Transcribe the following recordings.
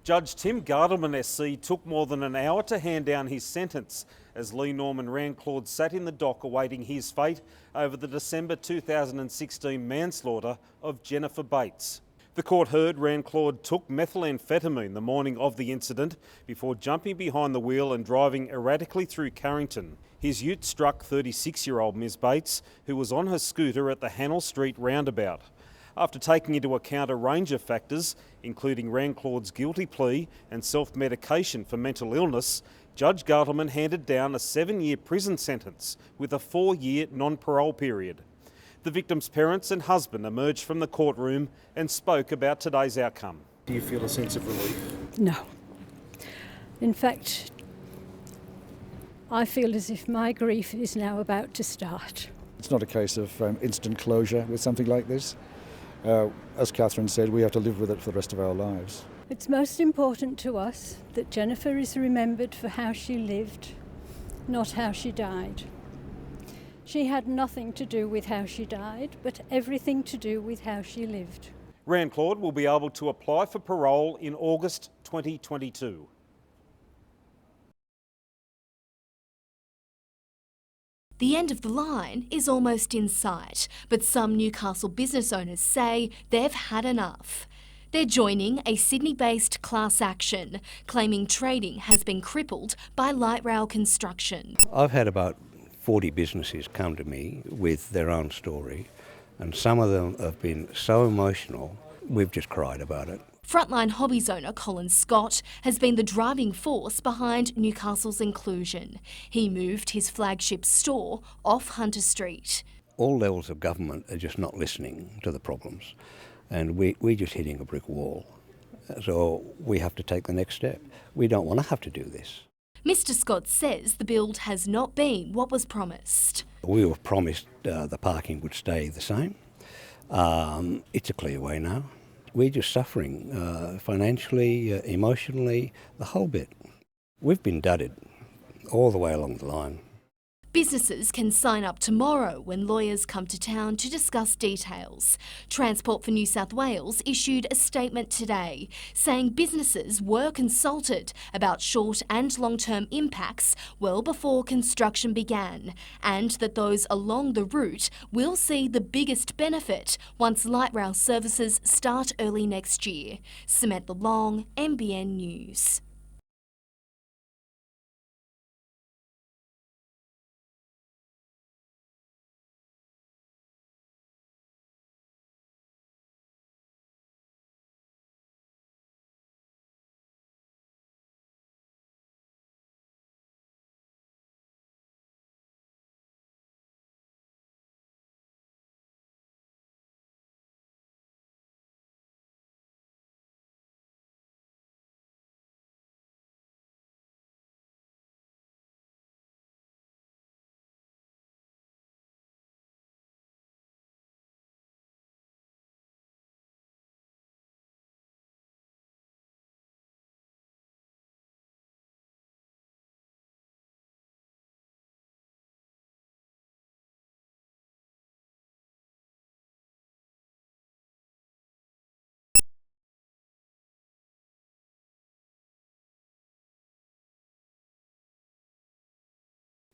Judge Tim Gardelman SC took more than an hour to hand down his sentence as Lee Norman Randclawd sat in the dock awaiting his fate over the December 2016 manslaughter of Jennifer Bates. The court heard Randclawd took methamphetamine the morning of the incident before jumping behind the wheel and driving erratically through Carrington. His ute struck 36-year-old Ms Bates, who was on her scooter at the Hannell Street roundabout. After taking into account a range of factors, including Randclawd's guilty plea and self-medication for mental illness, Judge Gardelman handed down a 7-year prison sentence with a 4-year non-parole period. The victim's parents and husband emerged from the courtroom and spoke about today's outcome. Do you feel a sense of relief? No. In fact, I feel as if my grief is now about to start. It's not a case of instant closure with something like this. As Catherine said, we have to live with it for the rest of our lives. It's most important to us that Jennifer is remembered for how she lived, not how she died. She had nothing to do with how she died, but everything to do with how she lived. Randclawd will be able to apply for parole in August 2022. The end of the line is almost in sight, but some Newcastle business owners say they've had enough. They're joining a Sydney-based class action, claiming trading has been crippled by light rail construction. I've had about 40 businesses come to me with their own story, and some of them have been so emotional, we've just cried about it. Frontline Hobbies owner Colin Scott has been the driving force behind Newcastle's inclusion. He moved his flagship store off Hunter Street. All levels of government are just not listening to the problems, and we're just hitting a brick wall. So we have to take the next step. We don't want to have to do this. Mr Scott says the build has not been what was promised. We were promised the parking would stay the same. It's a clear way now. We're just suffering financially, emotionally, the whole bit. We've been dudded all the way along the line. Businesses can sign up tomorrow when lawyers come to town to discuss details. Transport for New South Wales issued a statement today saying businesses were consulted about short and long-term impacts well before construction began, and that those along the route will see the biggest benefit once light rail services start early next year. Samantha Long, NBN News.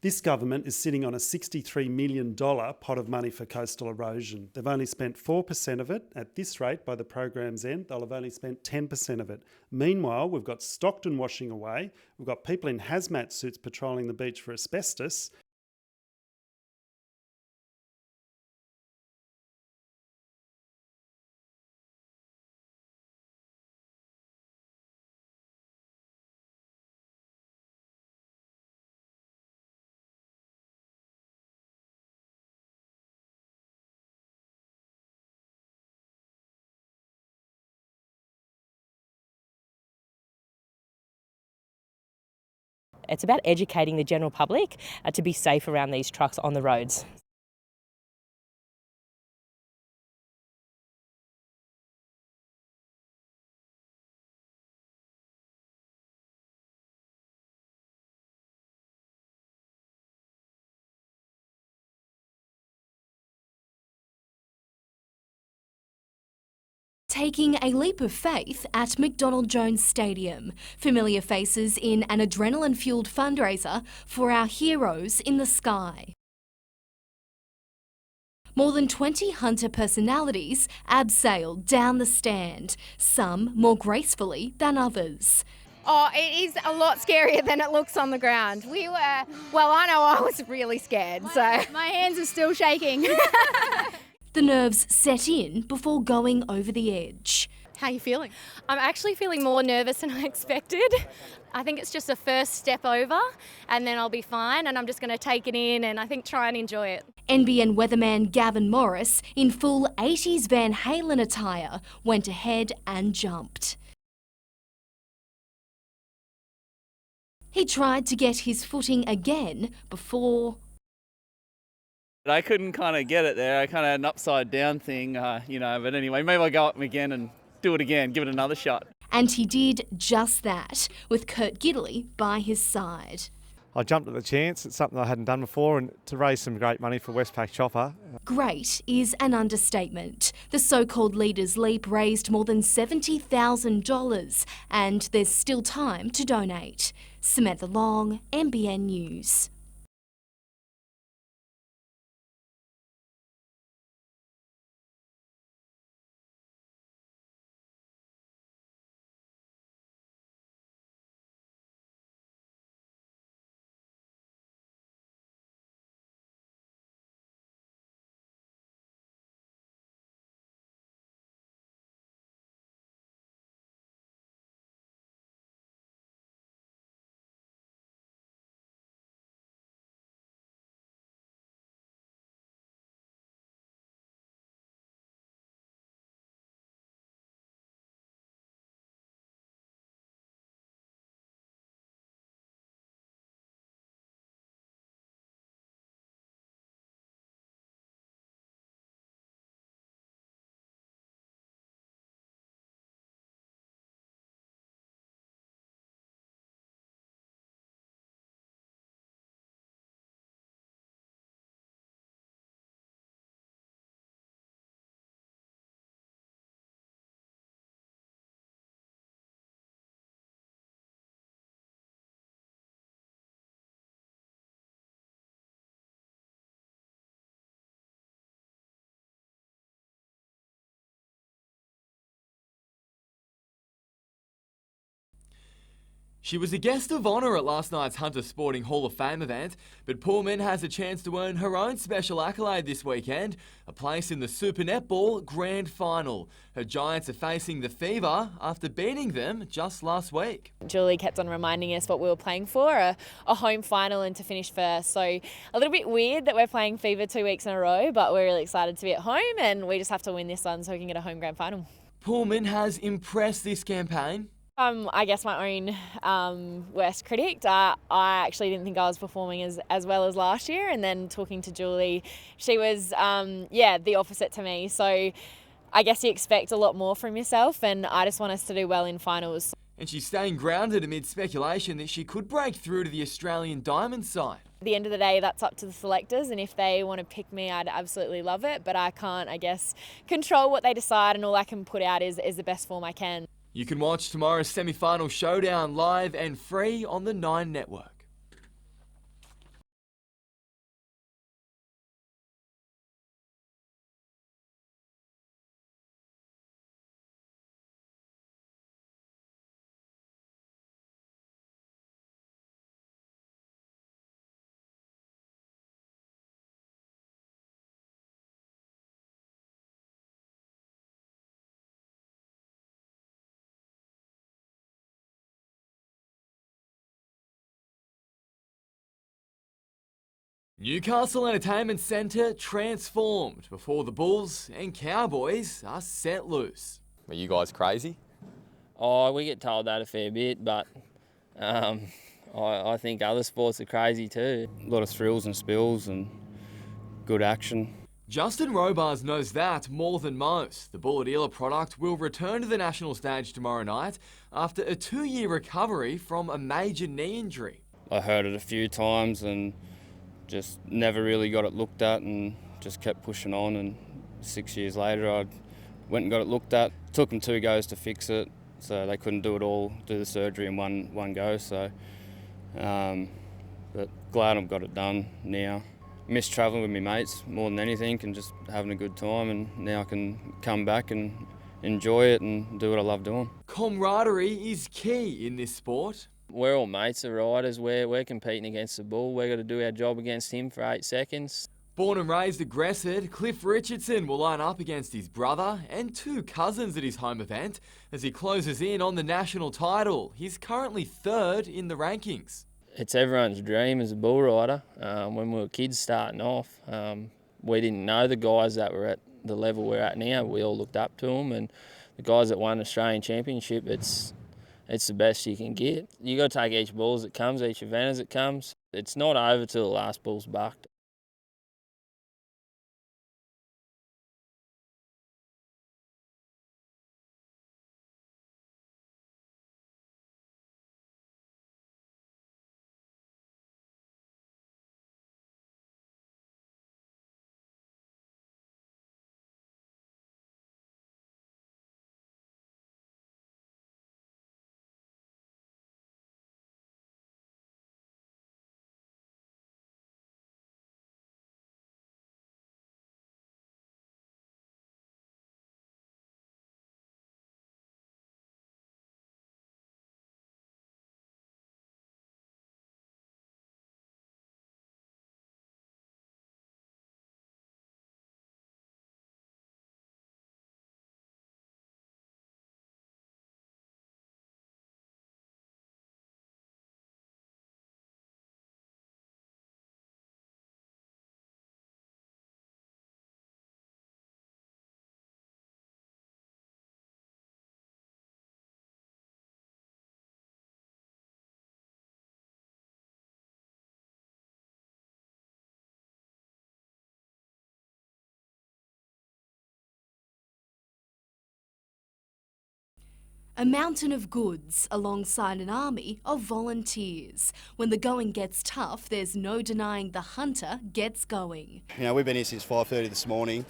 This government is sitting on a $63 million pot of money for coastal erosion. They've only spent 4% of it. At this rate, by the program's end, they'll have only spent 10% of it. Meanwhile, we've got Stockton washing away. We've got people in hazmat suits patrolling the beach for asbestos. It's about educating the general public to be safe around these trucks on the roads. taking a leap of faith at McDonald Jones Stadium. Familiar faces in an adrenaline-fuelled fundraiser for our heroes in the sky. More than 20 Hunter personalities abseiled down the stand, some more gracefully than others. Oh, it is a lot scarier than it looks on the ground. I know I was really scared, so my hands are still shaking. The nerves set in before going over the edge. How are you feeling? I'm actually feeling more nervous than I expected. I think it's just a first step over and then I'll be fine, and I'm just going to take it in and I think try and enjoy it. NBN weatherman Gavin Morris, in full 80s Van Halen attire, went ahead and jumped. He tried to get his footing again before... I couldn't kind of get it there. I kind of had an upside down thing, but anyway, maybe I'll go up again and do it again, give it another shot. And he did just that, with Kurt Gidley by his side. I jumped at the chance. It's something I hadn't done before, and to raise some great money for Westpac Chopper. Great is an understatement. The so-called Leaders Leap raised more than $70,000, and there's still time to donate. Samantha Long, NBN News. She was a guest of honour at last night's Hunter Sporting Hall of Fame event, but Pullman has a chance to earn her own special accolade this weekend, a place in the Super Netball Grand Final. Her Giants are facing the Fever after beating them just last week. Julie kept on reminding us what we were playing for, a home final and to finish first. So a little bit weird that we're playing Fever 2 weeks in a row, but we're really excited to be at home and we just have to win this one so we can get a home grand final. Pullman has impressed this campaign. I guess my own worst critic. I actually didn't think I was performing as well as last year, and then talking to Julie, she was the opposite to me. So I guess you expect a lot more from yourself, and I just want us to do well in finals. And she's staying grounded amid speculation that she could break through to the Australian Diamond side. At the end of the day, that's up to the selectors, and if they want to pick me, I'd absolutely love it, but I can't, I guess, control what they decide, and all I can put out is the best form I can. You can watch tomorrow's semi-final showdown live and free on the 9 network. Newcastle Entertainment Centre transformed before the Bulls and Cowboys are set loose. Are you guys crazy? Oh, we get told that a fair bit, but I think other sports are crazy too. A lot of thrills and spills and good action. Justin Robars knows that more than most. The Bullet Eela product will return to the national stage tomorrow night after a 2-year recovery from a major knee injury. I heard it a few times and just never really got it looked at and just kept pushing on, and 6 years later I Went and got it looked at. Took them 2 goes to fix it, so they couldn't do the surgery in one go. So, but glad I've got it done now. Miss travelling with my mates more than anything and just having a good time, and now I can come back and enjoy it and do what I love doing. Camaraderie is key in this sport. We're all mates of riders. We're competing against the bull. We've got to do our job against him for 8 seconds. Born and raised at Gressett, Cliff Richardson will line up against his brother and 2 cousins at his home event as he closes in on the national title. He's currently 3rd in the rankings. It's everyone's dream as a bull rider. When we were kids starting off, we didn't know the guys that were at the level we're at now. We all looked up to them, and the guys that won the Australian Championship, it's the best you can get. You got to take each bull as it comes, each event as it comes. It's not over till the last bull's bucked. A mountain of goods alongside an army of volunteers. When the going gets tough, there's no denying the hunter gets going. You know, we've been here since 5:30 this morning.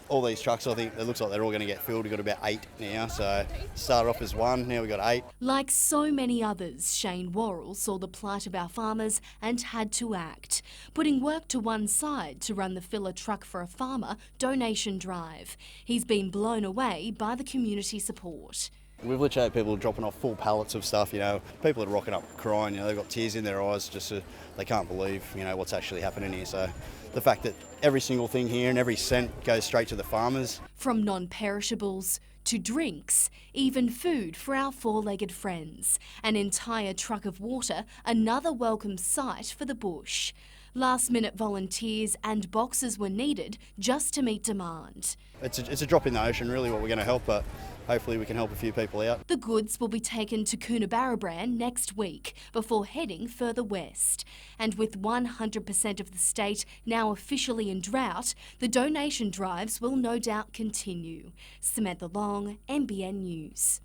All these trucks, I think, it looks like they're all going to get filled. We've got about 8 now, so started off as 1, now we've got 8. Like so many others, Shane Worrell saw the plight of our farmers and had to act, putting work to one side to run the filler truck for a farmer donation drive. He's been blown away by the community support. We've literally had people dropping off full pallets of stuff, you know. People are rocking up crying, you know, they've got tears in their eyes just so they can't believe, you know, what's actually happening here. So the fact that every single thing here and every cent goes straight to the farmers. From non-perishables to drinks, even food for our 4-legged friends. An entire truck of water, another welcome sight for the bush. Last-minute volunteers and boxes were needed just to meet demand. It's a drop in the ocean, really, what we're going to help, but hopefully we can help a few people out. The goods will be taken to Coonabarabran next week before heading further west. And with 100% of the state now officially in drought, the donation drives will no doubt continue. Samantha Long, NBN News.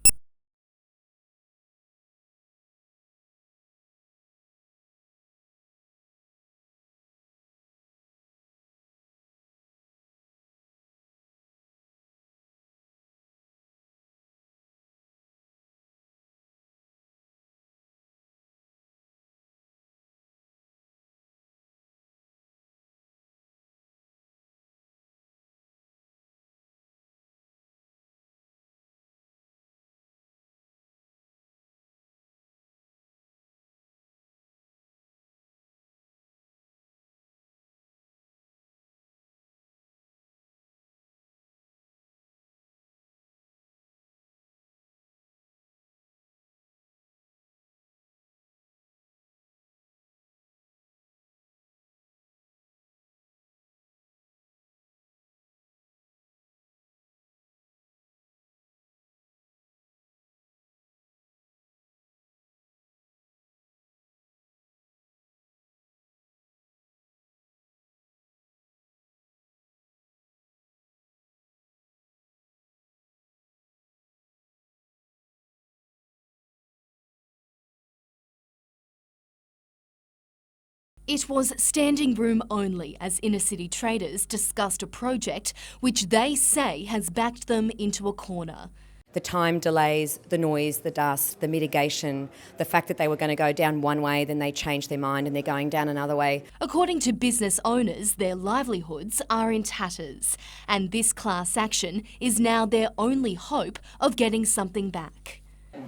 It was standing room only as inner-city traders discussed a project which they say has backed them into a corner. The time delays, the noise, the dust, the mitigation, the fact that they were going to go down one way, then they changed their mind and they're going down another way. According to business owners, their livelihoods are in tatters, and this class action is now their only hope of getting something back.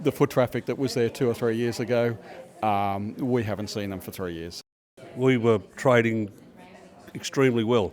The foot traffic that was there 2 or 3 years ago, we haven't seen them for 3 years. We were trading extremely well.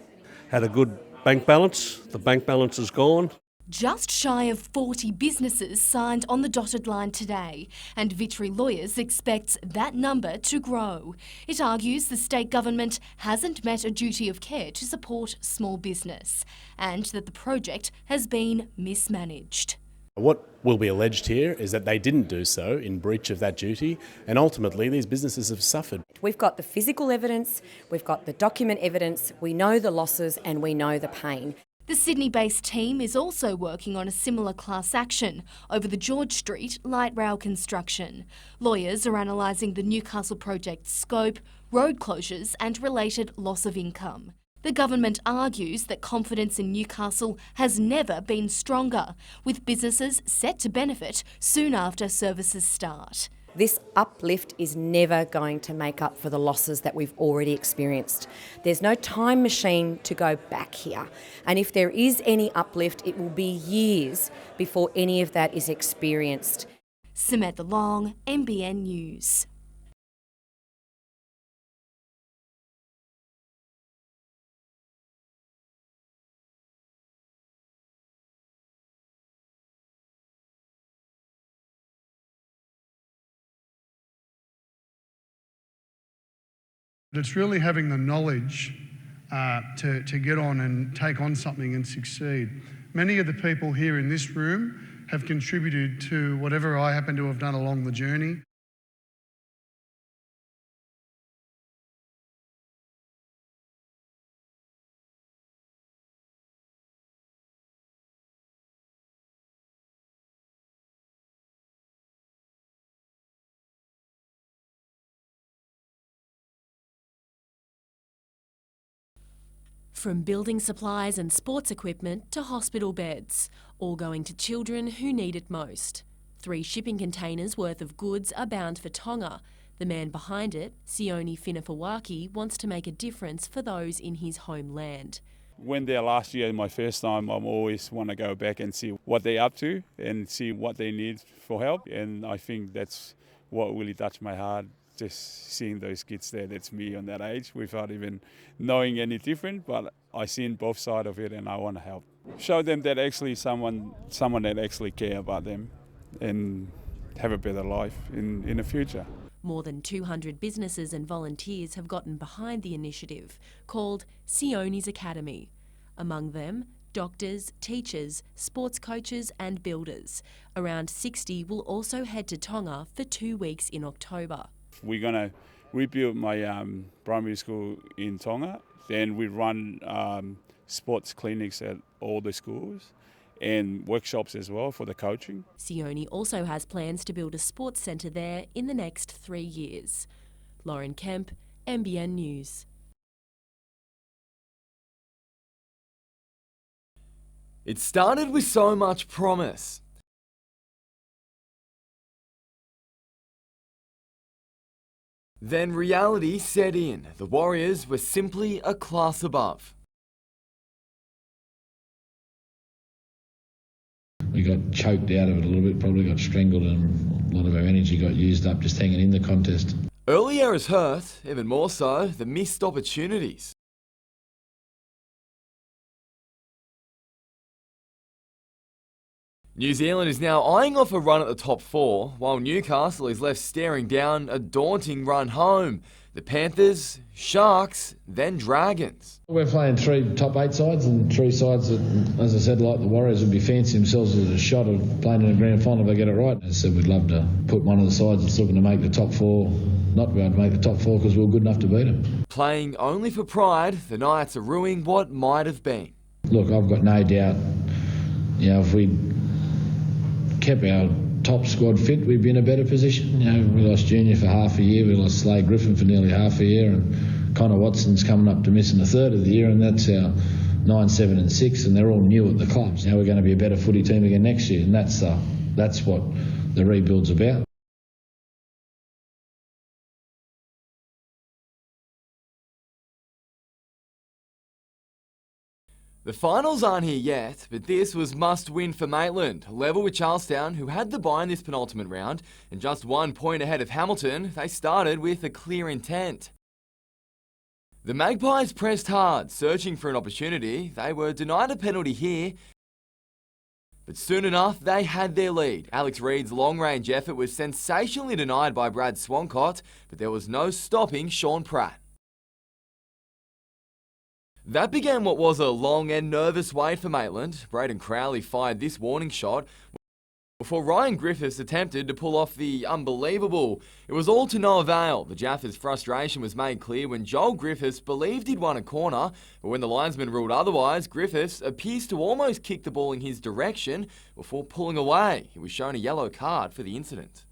Had a good bank balance. The bank balance is gone. Just shy of 40 businesses signed on the dotted line today, and Victory Lawyers expects that number to grow. It argues the state government hasn't met a duty of care to support small business, and that the project has been mismanaged. What will be alleged here is that they didn't do so in breach of that duty, and ultimately these businesses have suffered. We've got the physical evidence, we've got the document evidence, we know the losses and we know the pain. The Sydney-based team is also working on a similar class action over the George Street light rail construction. Lawyers are analysing the Newcastle project's scope, road closures and related loss of income. The government argues that confidence in Newcastle has never been stronger, with businesses set to benefit soon after services start. This uplift is never going to make up for the losses that we've already experienced. There's no time machine to go back here. And if there is any uplift, it will be years before any of that is experienced. Samantha Long, NBN News. It's really having the knowledge to get on and take on something and succeed. Many of the people here in this room have contributed to whatever I happen to have done along the journey. From building supplies and sports equipment to hospital beds, all going to children who need it most. 3 shipping containers worth of goods are bound for Tonga. The man behind it, Sione Finafawaki, wants to make a difference for those in his homeland. Went there last year, my first time. I always want to go back and see what they're up to and see what they need for help. And I think that's what really touched my heart. Just seeing those kids there, that's me on that age, without even knowing any different, but I seen both sides of it and I want to help. Show them that actually someone that actually care about them and have a better life in the future. More than 200 businesses and volunteers have gotten behind the initiative, called Sione's Academy. Among them, doctors, teachers, sports coaches and builders. Around 60 will also head to Tonga for 2 weeks in October. We're going to rebuild my primary school in Tonga. Then we run sports clinics at all the schools and workshops as well for the coaching. Sione also has plans to build a sports centre there in the next 3 years. Lauren Kemp, NBN News. It started with so much promise. Then reality set in. The Warriors were simply a class above. We got choked out of it a little bit, probably got strangled, and a lot of our energy got used up just hanging in the contest. Early errors hurt, even more so the missed opportunities. New Zealand is now eyeing off a run at the top 4, while Newcastle is left staring down a daunting run home. The Panthers, Sharks, then Dragons. We're playing 3 top 8 sides and 3 sides that, as I said, like the Warriors, would be fancy themselves with a shot of playing in a grand final if they get it right. As I said, we'd love to put one of the sides that's looking to make the top 4, not be able to make the top 4 because we were good enough to beat them. Playing only for pride, the Knights are ruining what might have been. Look, I've got no doubt, if we kept our top squad fit, we'd be in a better position. We lost Junior for half a year, we lost Slade Griffin for nearly half a year, and Connor Watson's coming up to missing a third of the year, and that's our 9, 7 and 6, and they're all new at the clubs. Now we're going to be a better footy team again next year, and that's what the rebuild's about. The finals aren't here yet, but this was must-win for Maitland. Level with Charlestown, who had the bye in this penultimate round, and just 1 point ahead of Hamilton, they started with a clear intent. The Magpies pressed hard, searching for an opportunity. They were denied a penalty here, but soon enough they had their lead. Alex Reid's long-range effort was sensationally denied by Brad Swancott, but there was no stopping Sean Pratt. That began what was a long and nervous wait for Maitland. Braden Crowley fired this warning shot before Ryan Griffiths attempted to pull off the unbelievable. It was all to no avail. The Jaffers' frustration was made clear when Joel Griffiths believed he'd won a corner, but when the linesman ruled otherwise, Griffiths appears to almost kick the ball in his direction before pulling away. He was shown a yellow card for the incident.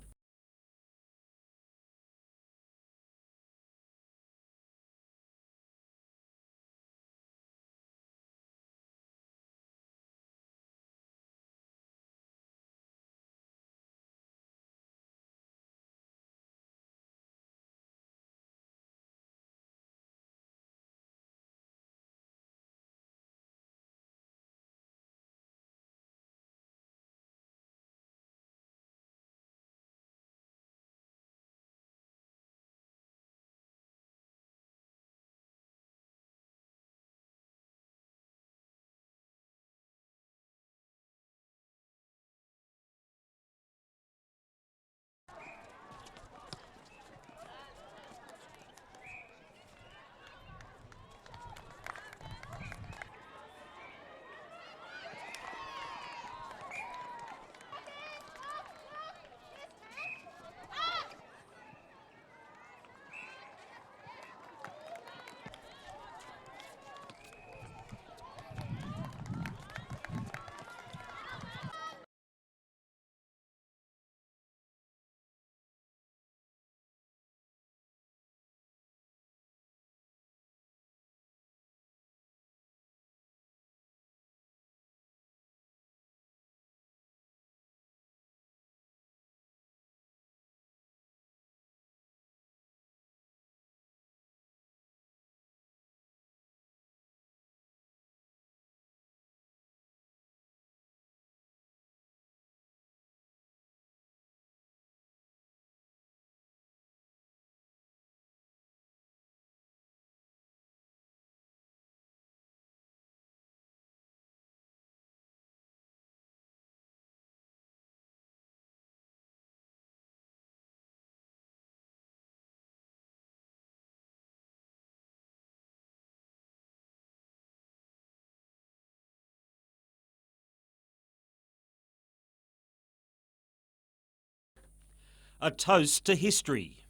A toast to history.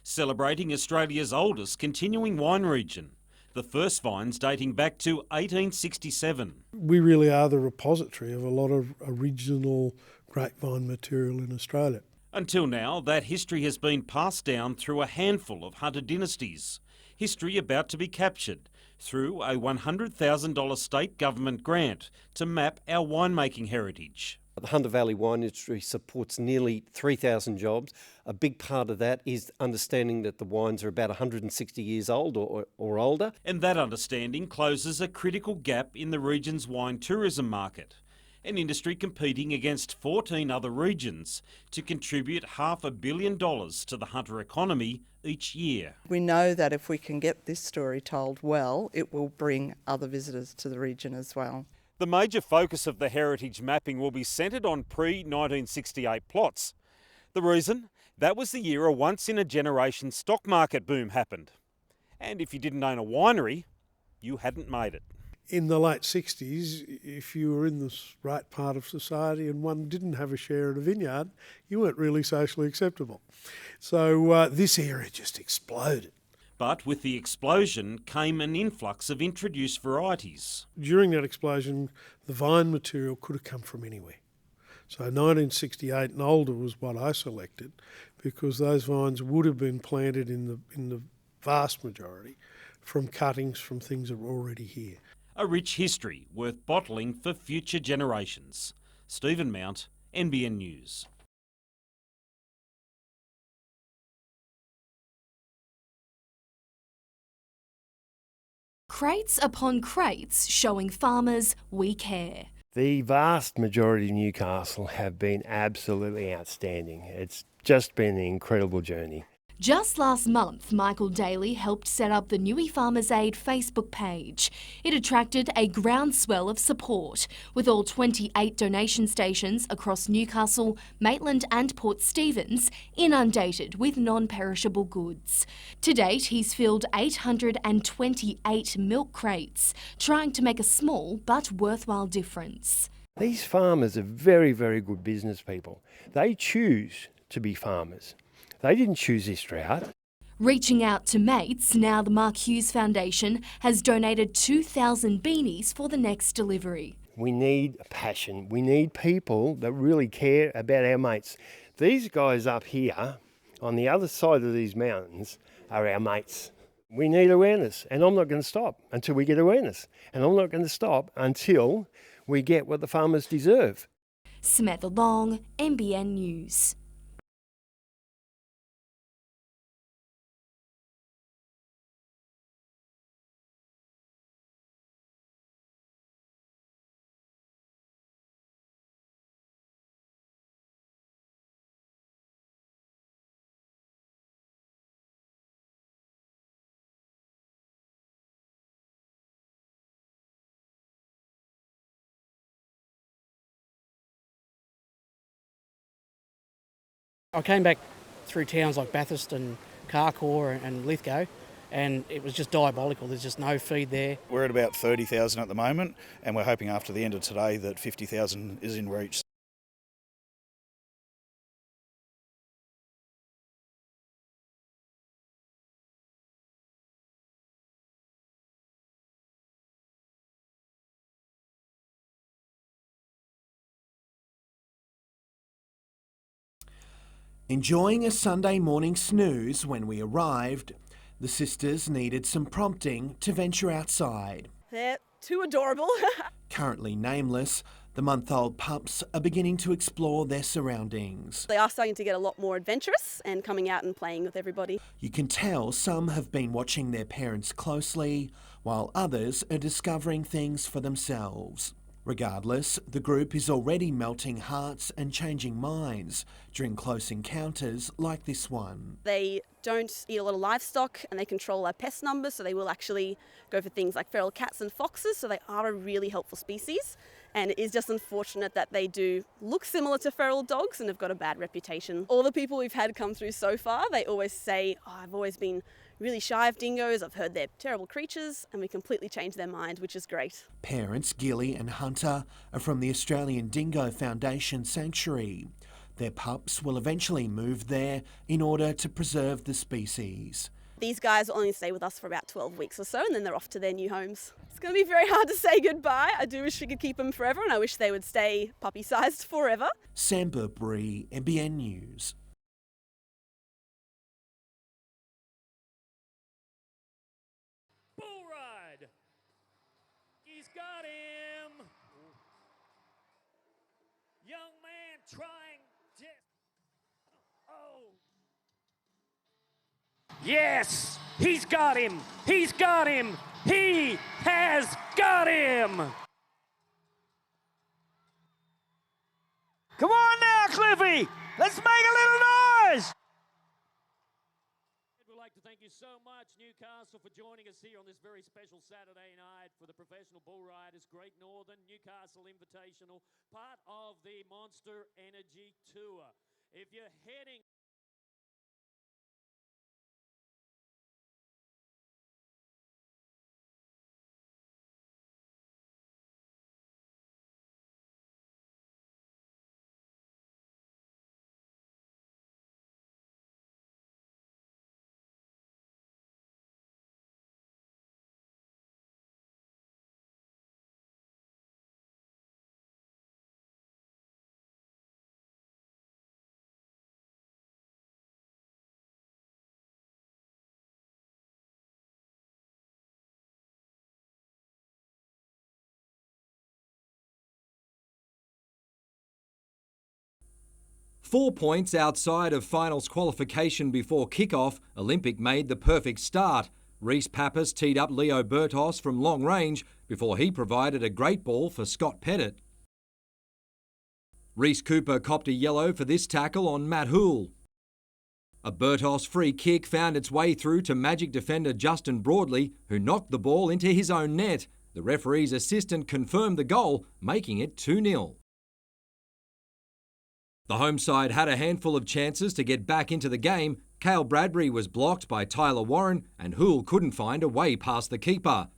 Celebrating Australia's oldest continuing wine region, the first vines dating back to 1867. We really are the repository of a lot of original grapevine material in Australia. Until now, that history has been passed down through a handful of hunter dynasties. History about to be captured through a $100,000 state government grant to map our winemaking heritage. The Hunter Valley wine industry supports nearly 3,000 jobs. A big part of that is understanding that the wines are about 160 years old or older. And that understanding closes a critical gap in the region's wine tourism market. An industry competing against 14 other regions to contribute $500 million to the hunter economy each year. We know that if we can get this story told well, it will bring other visitors to the region as well. The major focus of the heritage mapping will be centred on pre-1968 plots. The reason? That was the year a once-in-a-generation stock market boom happened. And if you didn't own a winery, you hadn't made it. In the late 60s, if you were in the right part of society and one didn't have a share in a vineyard, you weren't really socially acceptable. So this era just exploded. But with the explosion came an influx of introduced varieties. During that explosion, the vine material could have come from anywhere. So 1968 and older was what I selected because those vines would have been planted in the vast majority, from cuttings from things that were already here. A rich history worth bottling for future generations. Stephen Mount, NBN News. Crates upon crates showing farmers we care. The vast majority of Newcastle have been absolutely outstanding. It's just been an incredible journey. Just last month, Michael Daly helped set up the Newey Farmers Aid Facebook page. It attracted a groundswell of support, with all 28 donation stations across Newcastle, Maitland and Port Stephens inundated with non-perishable goods. To date, he's filled 828 milk crates, trying to make a small but worthwhile difference. These farmers are very, very good business people. They choose to be farmers. They didn't choose this drought. Reaching out to mates, now the Mark Hughes Foundation has donated 2,000 beanies for the next delivery. We need passion. We need people that really care about our mates. These guys up here on the other side of these mountains are our mates. We need awareness, and I'm not going to stop until we get awareness. And I'm not going to stop until we get what the farmers deserve. Samantha Long, NBN News. I came back through towns like Bathurst and Carcoar and Lithgow, and it was just diabolical. There's just no feed there. We're at about 30,000 at the moment, and we're hoping after the end of today that 50,000 is in reach. Enjoying a Sunday morning snooze when we arrived, the sisters needed some prompting to venture outside. They're too adorable. Currently nameless, the month-old pups are beginning to explore their surroundings. They are starting to get a lot more adventurous and coming out and playing with everybody. You can tell some have been watching their parents closely, while others are discovering things for themselves. Regardless, the group is already melting hearts and changing minds during close encounters like this one. They don't eat a lot of livestock and they control our pest numbers, so they will actually go for things like feral cats and foxes, so they are a really helpful species. And it is just unfortunate that they do look similar to feral dogs and have got a bad reputation. All the people we've had come through so far, they always say, oh, I've always been really shy of dingoes, I've heard they're terrible creatures, and we completely changed their mind, which is great. Parents Gilly and Hunter are from the Australian Dingo Foundation Sanctuary. Their pups will eventually move there in order to preserve the species. These guys will only stay with us for about 12 weeks or so, and then they're off to their new homes. It's going to be very hard to say goodbye. I do wish we could keep them forever, and I wish they would stay puppy-sized forever. Sam Burbury, NBN News. Bull ride. He's got him. Young man trying to... Oh. Yes, he's got him. He's got him. He has got him. Come on now, Cliffy. Let's make a little noise. We'd like to thank you so much, Newcastle, for joining us here on this very special Saturday night for the Professional Bull Riders Great Northern Newcastle Invitational, part of the Monster Energy Tour. If you're heading 4 points outside of finals qualification before kick-off, Olympic made the perfect start. Reece Pappas teed up Leo Bertos from long range before he provided a great ball for Scott Pettit. Reece Cooper copped a yellow for this tackle on Matt Hoole. A Bertos free kick found its way through to Magic defender Justin Broadley, who knocked the ball into his own net. The referee's assistant confirmed the goal, making it 2-0. The home side had a handful of chances to get back into the game. Cale Bradbury was blocked by Tyler Warren and Hoole couldn't find a way past the keeper.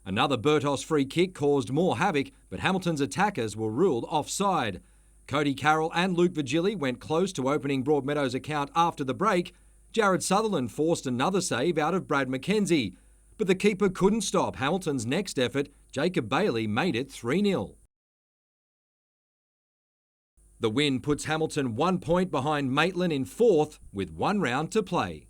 Another Bertos free kick caused more havoc, but Hamilton's attackers were ruled offside. Cody Carroll and Luke Vigili went close to opening Broadmeadow's account after the break. Jared Sutherland forced another save out of Brad McKenzie. But the keeper couldn't stop Hamilton's next effort. Jacob Bailey made it 3-0. The win puts Hamilton 1 point behind Maitland in fourth with 1 round to play.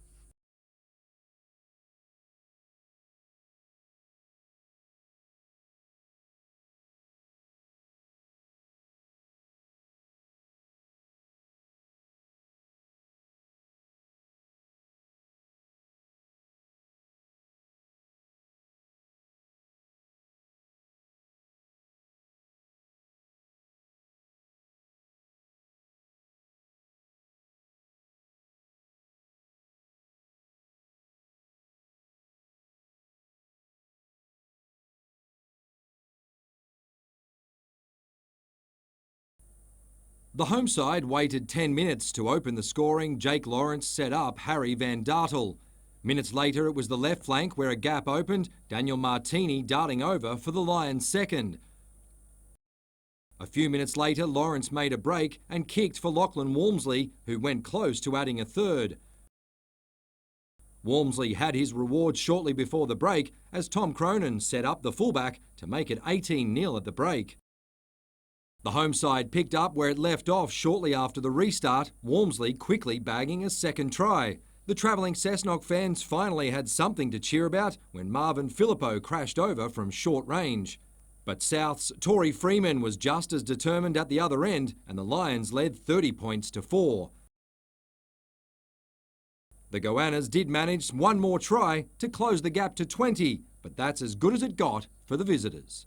The home side waited 10 minutes to open the scoring. Jake Lawrence set up Harry Van Dartel. Minutes later, it was the left flank where a gap opened, Daniel Martini darting over for the Lions' second. A few minutes later, Lawrence made a break and kicked for Lachlan Walmsley, who went close to adding a third. Walmsley had his reward shortly before the break as Tom Cronin set up the fullback to make it 18-0 at the break. The home side picked up where it left off shortly after the restart, Walmsley quickly bagging a second try. The travelling Cessnock fans finally had something to cheer about when Marvin Filippo crashed over from short range. But South's Tory Freeman was just as determined at the other end and the Lions led 30 points to 4. The Goannas did manage one more try to close the gap to 20, but that's as good as it got for the visitors.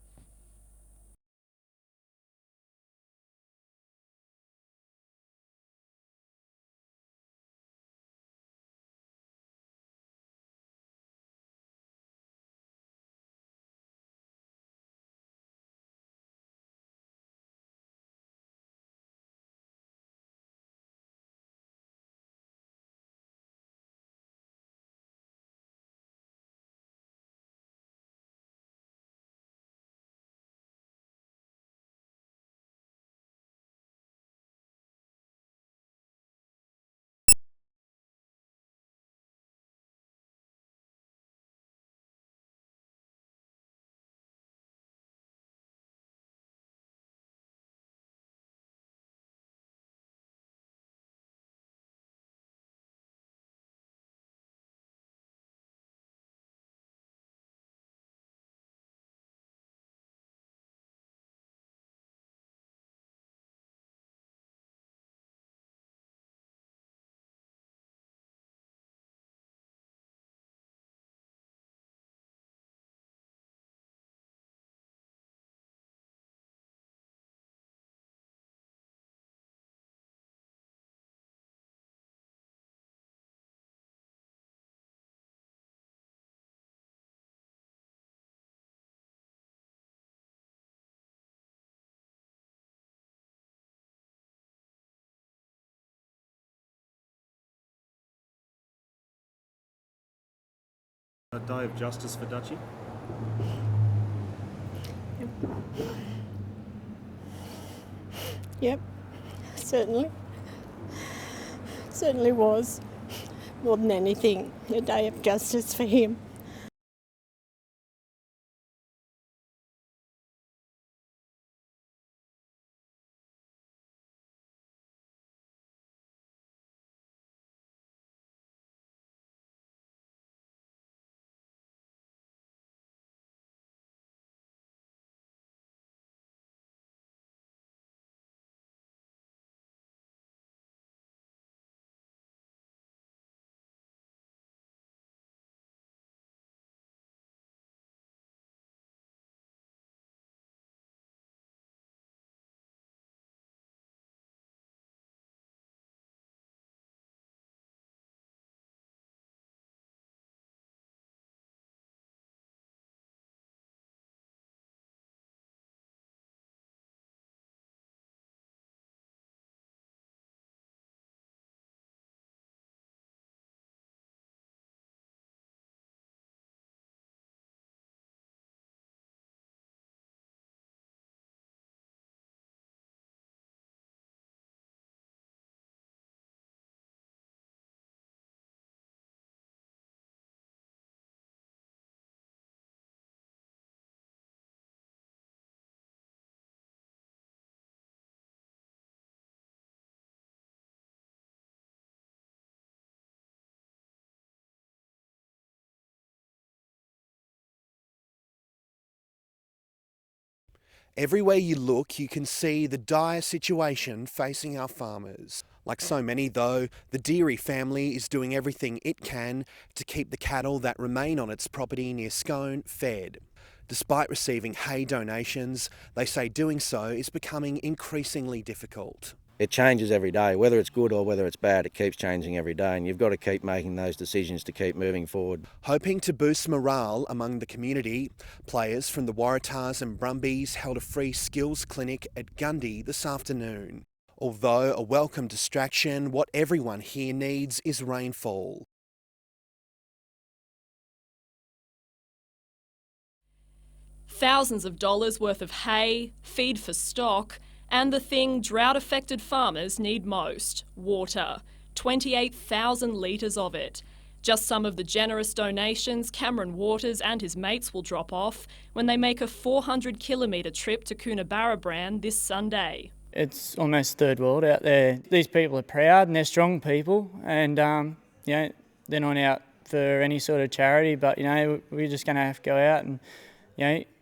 A day of justice for Dutchie? Yep, certainly. Certainly was. More than anything, a day of justice for him. Everywhere you look, you can see the dire situation facing our farmers. Like so many, though, the Deary family is doing everything it can to keep the cattle that remain on its property near Scone fed. Despite receiving hay donations, they say doing so is becoming increasingly difficult. It changes every day, whether it's good or whether it's bad, it keeps changing every day, and you've got to keep making those decisions to keep moving forward. Hoping to boost morale among the community, players from the Waratahs and Brumbies held a free skills clinic at Gundy this afternoon. Although a welcome distraction, what everyone here needs is rainfall. Thousands of dollars worth of hay, feed for stock, and the thing drought-affected farmers need most, water. 28,000 litres of it. Just some of the generous donations Cameron Waters and his mates will drop off when they make a 400-kilometre trip to Coonabarabran this Sunday. It's almost third world out there. These people are proud and they're strong people, and they're not out for any sort of charity, but we're just going to have to go out and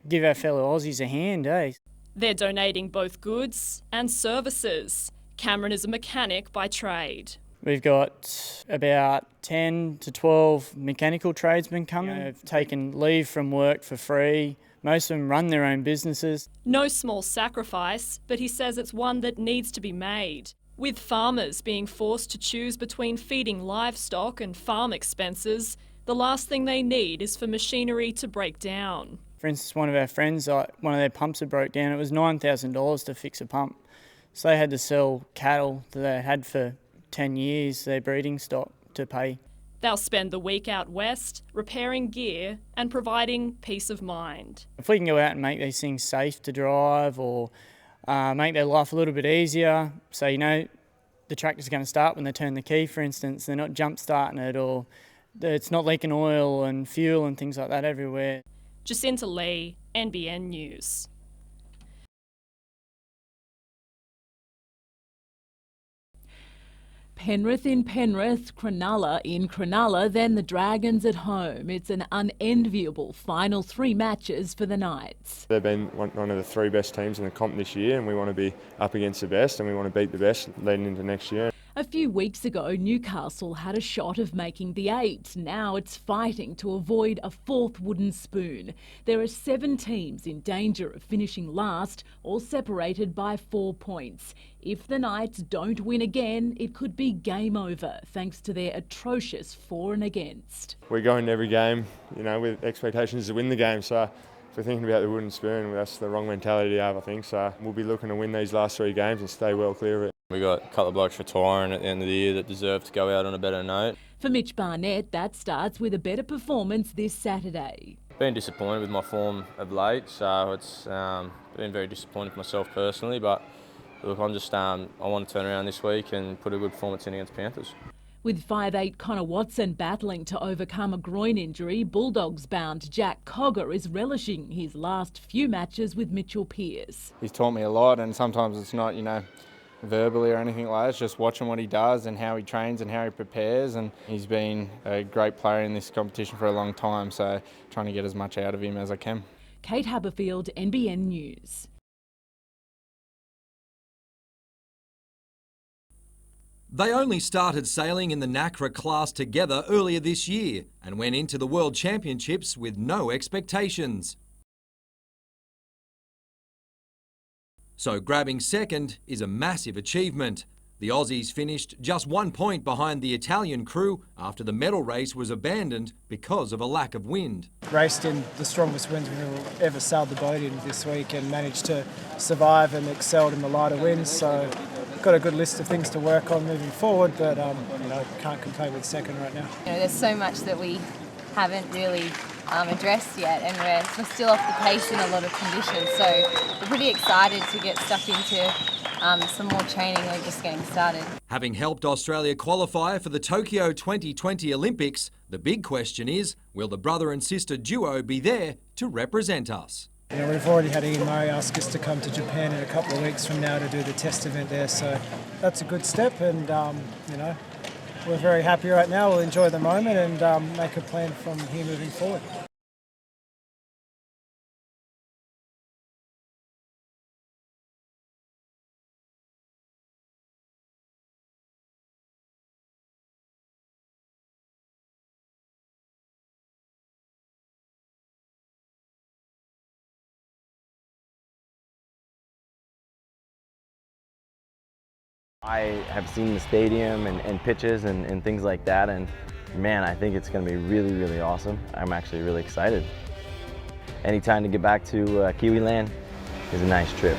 give our fellow Aussies a hand, eh? They're donating both goods and services. Cameron is a mechanic by trade. We've got about 10 to 12 mechanical tradesmen coming. They've taken leave from work for free. Most of them run their own businesses. No small sacrifice, but he says it's one that needs to be made. With farmers being forced to choose between feeding livestock and farm expenses, the last thing they need is for machinery to break down. For instance, one of our friends, one of their pumps had broke down. It was $9,000 to fix a pump. So they had to sell cattle that they had for 10 years, their breeding stock, to pay. They'll spend the week out west, repairing gear and providing peace of mind. If we can go out and make these things safe to drive or make their life a little bit easier, so the tractor's going to start when they turn the key, for instance, they're not jump starting it, or it's not leaking oil and fuel and things like that everywhere. Jacinta Lee, NBN News. Penrith in Penrith, Cronulla in Cronulla, then the Dragons at home. It's an unenviable final 3 matches for the Knights. They've been one of the 3 best teams in the comp this year, and we want to be up against the best and we want to beat the best leading into next year. A few weeks ago, Newcastle had a shot of making the 8. Now it's fighting to avoid a 4th wooden spoon. There are 7 teams in danger of finishing last, all separated by 4 points. If the Knights don't win again, it could be game over, thanks to their atrocious for and against. We go into every game, with expectations to win the game, so if we're thinking about the wooden spoon, that's the wrong mentality to have, I think. So we'll be looking to win these last 3 games and stay well clear of it. We got a couple of blokes retiring at the end of the year that deserve to go out on a better note. For Mitch Barnett, that starts with a better performance this Saturday. Been disappointed with my form of late, so it's been very disappointed for myself personally, but look, I want to turn around this week and put a good performance in against Panthers. With 5'8" Connor Watson battling to overcome a groin injury, Bulldogs-bound Jack Cogger is relishing his last few matches with Mitchell Pearce. He's taught me a lot, and sometimes it's not, verbally or anything like that. It's just watching what he does and how he trains and how he prepares, and he's been a great player in this competition for a long time, so trying to get as much out of him as I can. Kate Haberfield, NBN News. They only started sailing in the NACRA class together earlier this year and went into the World Championships with no expectations. So grabbing second is a massive achievement. The Aussies finished just 1 point behind the Italian crew after the medal race was abandoned because of a lack of wind. Raced in the strongest winds we've ever sailed the boat in this week and managed to survive and excelled in the lighter winds. So got a good list of things to work on moving forward, but can't complain with second right now. There's so much that we haven't really addressed yet, and we're still off the pace in a lot of conditions, so we're pretty excited to get stuck into some more training. We're just getting started. Having helped Australia qualify for the Tokyo 2020 Olympics, the big question is, will the brother and sister duo be there to represent us? We've already had Ian Murray ask us to come to Japan in a couple of weeks from now to do the test event there, so that's a good step, and we're very happy right now. We'll enjoy the moment and make a plan from here moving forward. I have seen the stadium and pitches and things like that, and man, I think it's going to be really, really awesome. I'm actually really excited. Anytime to get back to Kiwiland is a nice trip.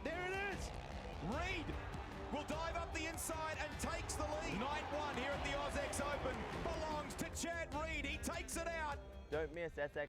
There it is! Reid will dive up the inside and takes the lead. Night one here at the AusX Open belongs to Chad Reid. He takes it out. Don't miss SX.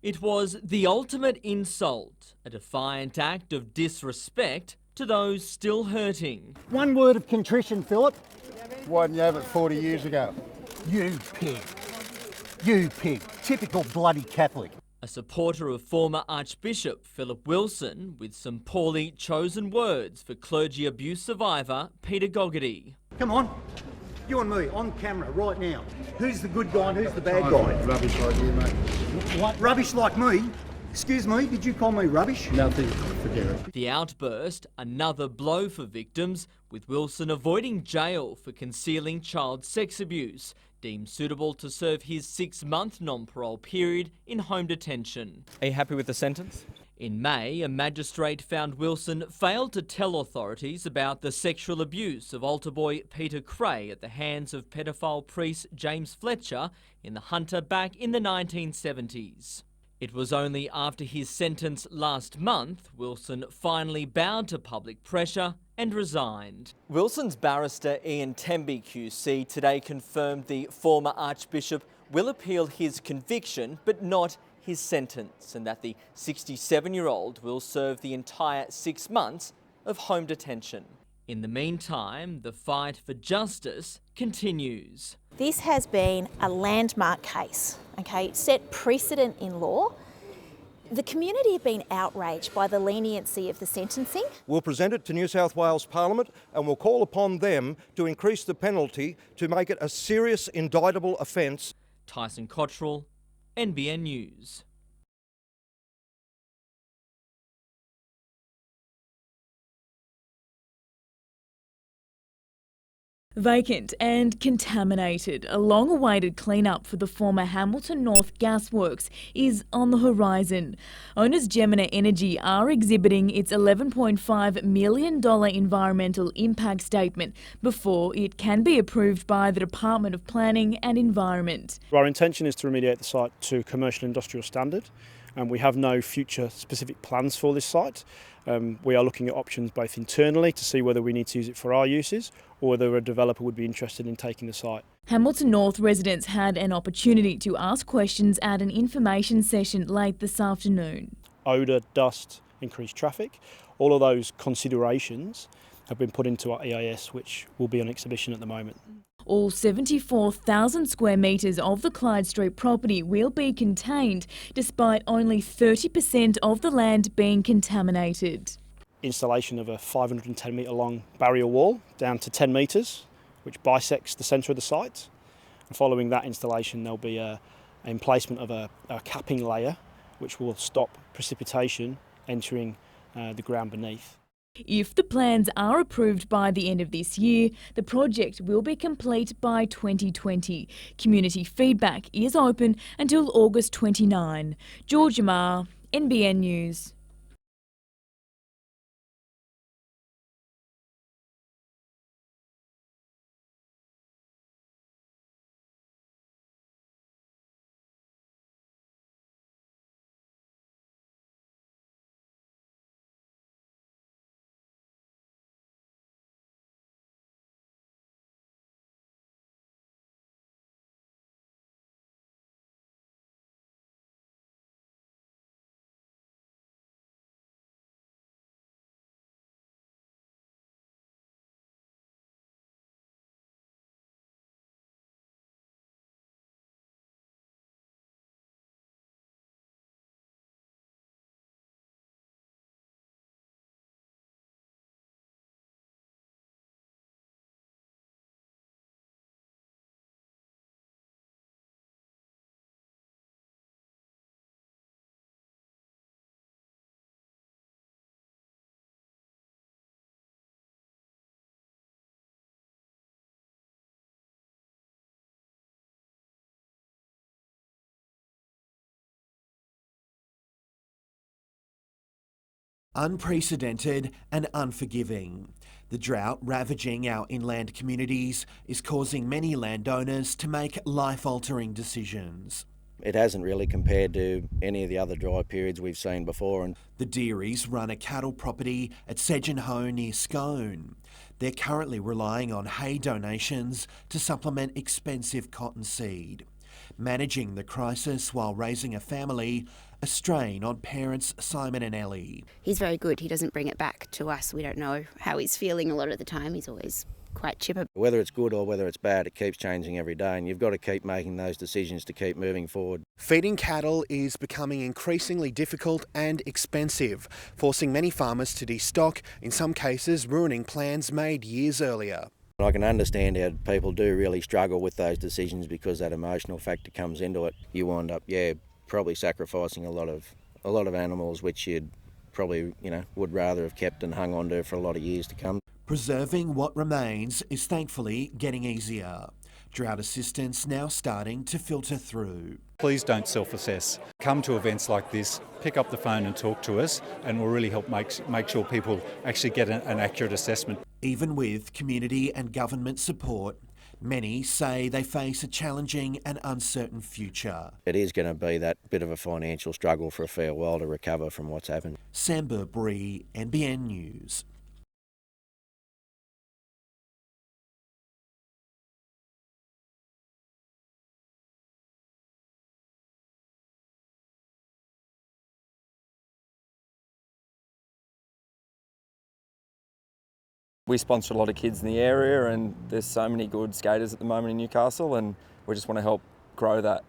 It was the ultimate insult, a defiant act of disrespect to those still hurting. One word of contrition, Philip. Why didn't you have it 40 years ago? You pig. You pig. Typical bloody Catholic. A supporter of former Archbishop Philip Wilson with some poorly chosen words for clergy abuse survivor Peter Gogarty. Come on. You and me, on camera, right now. Who's the good guy and who's the bad guy? Rubbish idea, mate. What? Rubbish like me? Excuse me, did you call me rubbish? Nothing. Forget it. The outburst, another blow for victims, with Wilson avoiding jail for concealing child sex abuse, deemed suitable to serve his 6-month non-parole period in home detention. Are you happy with the sentence? In May, a magistrate found Wilson failed to tell authorities about the sexual abuse of altar boy Peter Cray at the hands of pedophile priest James Fletcher in the Hunter back in the 1970s. It was only after his sentence last month Wilson finally bowed to public pressure and resigned. Wilson's barrister Ian Temby QC today confirmed the former Archbishop will appeal his conviction but not his sentence, and that the 67-year-old will serve the entire 6 months of home detention. In the meantime, the fight for justice continues. This has been a landmark case, okay? It set precedent in law. The community have been outraged by the leniency of the sentencing. We'll present it to New South Wales Parliament and we'll call upon them to increase the penalty to make it a serious indictable offence. Tyson Cottrell, NBN News. Vacant and contaminated, a long-awaited clean-up for the former Hamilton North Gasworks is on the horizon. Owners Gemina Energy are exhibiting its $11.5 million environmental impact statement before it can be approved by the Department of Planning and Environment. Our intention is to remediate the site to commercial industrial standard, and we have no future specific plans for this site. We are looking at options both internally to see whether we need to use it for our uses or whether a developer would be interested in taking the site. Hamilton North residents had an opportunity to ask questions at an information session late this afternoon. Odour, dust, increased traffic, all of those considerations have been put into our EIS, which will be on exhibition at the moment. All 74,000 square metres of the Clyde Street property will be contained, despite only 30% of the land being contaminated. Installation of a 510 metre long barrier wall down to 10 metres, which bisects the centre of the site. And following that installation, there'll be an emplacement of a capping layer, which will stop precipitation entering the ground beneath. If the plans are approved by the end of this year, the project will be complete by 2020. Community feedback is open until August 29. Georgia Marr, NBN News. Unprecedented and unforgiving. The drought ravaging our inland communities is causing many landowners to make life-altering decisions. It hasn't really compared to any of the other dry periods we've seen before. And the Dearys run a cattle property at Sedgenhoe near Scone. They're currently relying on hay donations to supplement expensive cotton seed. Managing the crisis while raising a family, a strain on parents Simon and Ellie. He's very good. He doesn't bring it back to us. We don't know how he's feeling a lot of the time. He's always quite chipper. Whether it's good or whether it's bad, it keeps changing every day, and you've got to keep making those decisions to keep moving forward. Feeding cattle is becoming increasingly difficult and expensive, forcing many farmers to destock, in some cases ruining plans made years earlier. I can understand how people do really struggle with those decisions because that emotional factor comes into it. You wind up, probably sacrificing a lot of animals which you'd probably, would rather have kept and hung on to for a lot of years to come. Preserving what remains is thankfully getting easier. Drought assistance now starting to filter through. Please don't self-assess. Come to events like this, pick up the phone and talk to us, and we'll really help make sure people actually get an accurate assessment. Even with community and government support, many say they face a challenging and uncertain future. It is going to be that bit of a financial struggle for a fair while to recover from what's happened. Sam Burbury, NBN News. We sponsor a lot of kids in the area, and there's so many good skaters at the moment in Newcastle, and we just want to help grow that.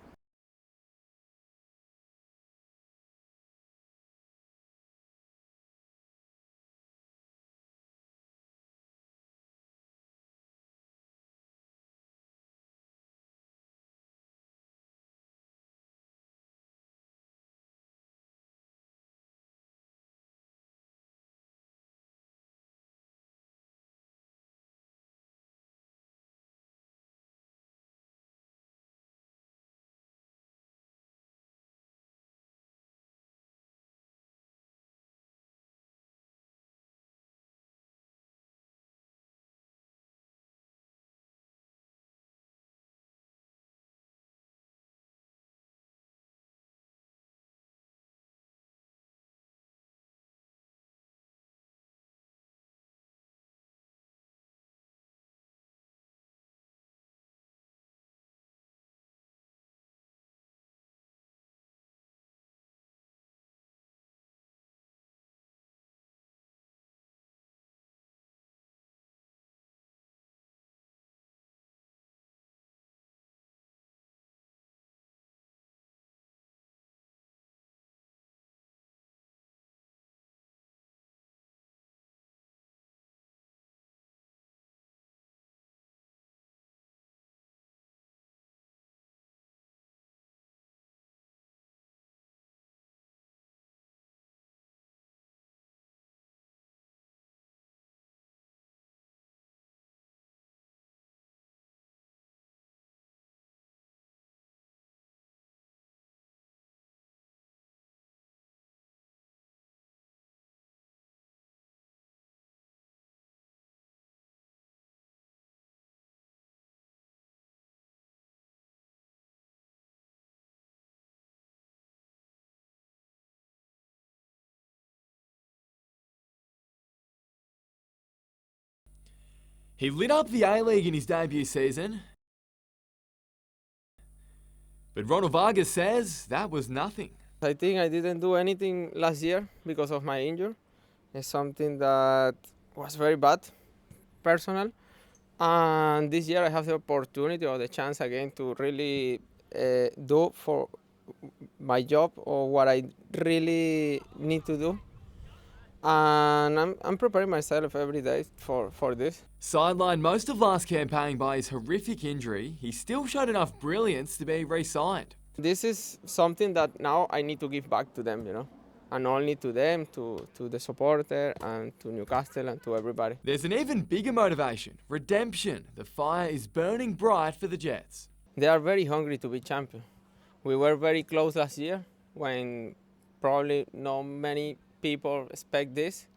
He lit up the A-League in his debut season, but Ronald Vargas says that was nothing. I think I didn't do anything last year because of my injury. It's something that was very bad, personal. And this year I have the opportunity or the chance again to really do for my job or what I really need to do. And I'm preparing myself every day for this. Sidelined most of last campaign by his horrific injury, he still showed enough brilliance to be re-signed. This is something that now I need to give back to them, and only to them, to the supporter and to Newcastle and to everybody. There's an even bigger motivation, redemption. The fire is burning bright for the Jets. They are very hungry to be champion. We were very close last year when probably not many people expect this,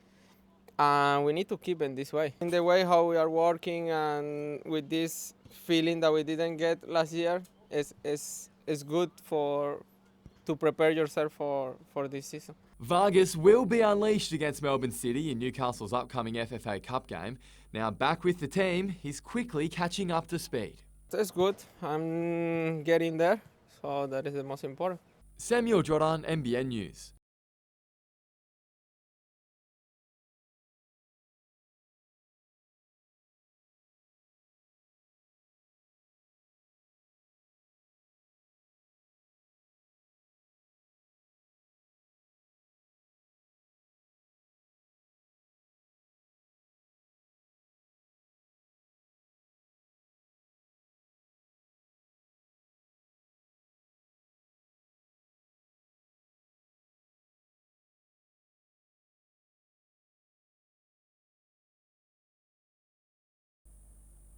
and we need to keep it this way. In the way how we are working and with this feeling that we didn't get last year is good to prepare yourself for this season. Vargas will be unleashed against Melbourne City in Newcastle's upcoming FFA Cup game. Now back with the team, he's quickly catching up to speed. It's good. I'm getting there. So that is the most important. Samuel Jordan, NBN News.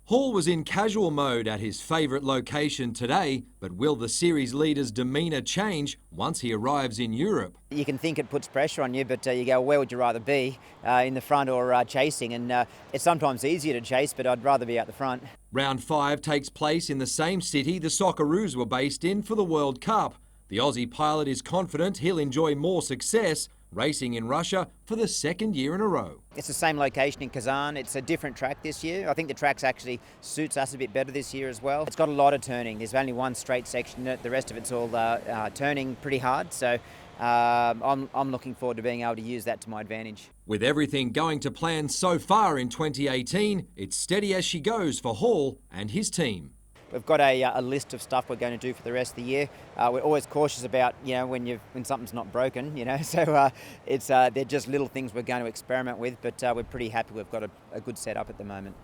Hall was in casual mode at his favourite location today, but will the series leader's demeanour change once he arrives in Europe? You can think it puts pressure on you, but you go, where would you rather be, in the front or chasing? And it's sometimes easier to chase, but I'd rather be out the front. Round 5 takes place in the same city the Socceroos were based in for the World Cup. The Aussie pilot is confident he'll enjoy more success racing in Russia for the second year in a row. It's the same location in Kazan. It's a different track this year. I think the track actually suits us a bit better this year as well. It's got a lot of turning. There's only one straight section. The rest of it's all turning pretty hard. So I'm looking forward to being able to use that to my advantage. With everything going to plan so far in 2018, it's steady as she goes for Hall and his team. We've got a list of stuff we're going to do for the rest of the year. We're always cautious about, when something's not broken, so they're just little things we're going to experiment with, but we're pretty happy we've got a good setup at the moment.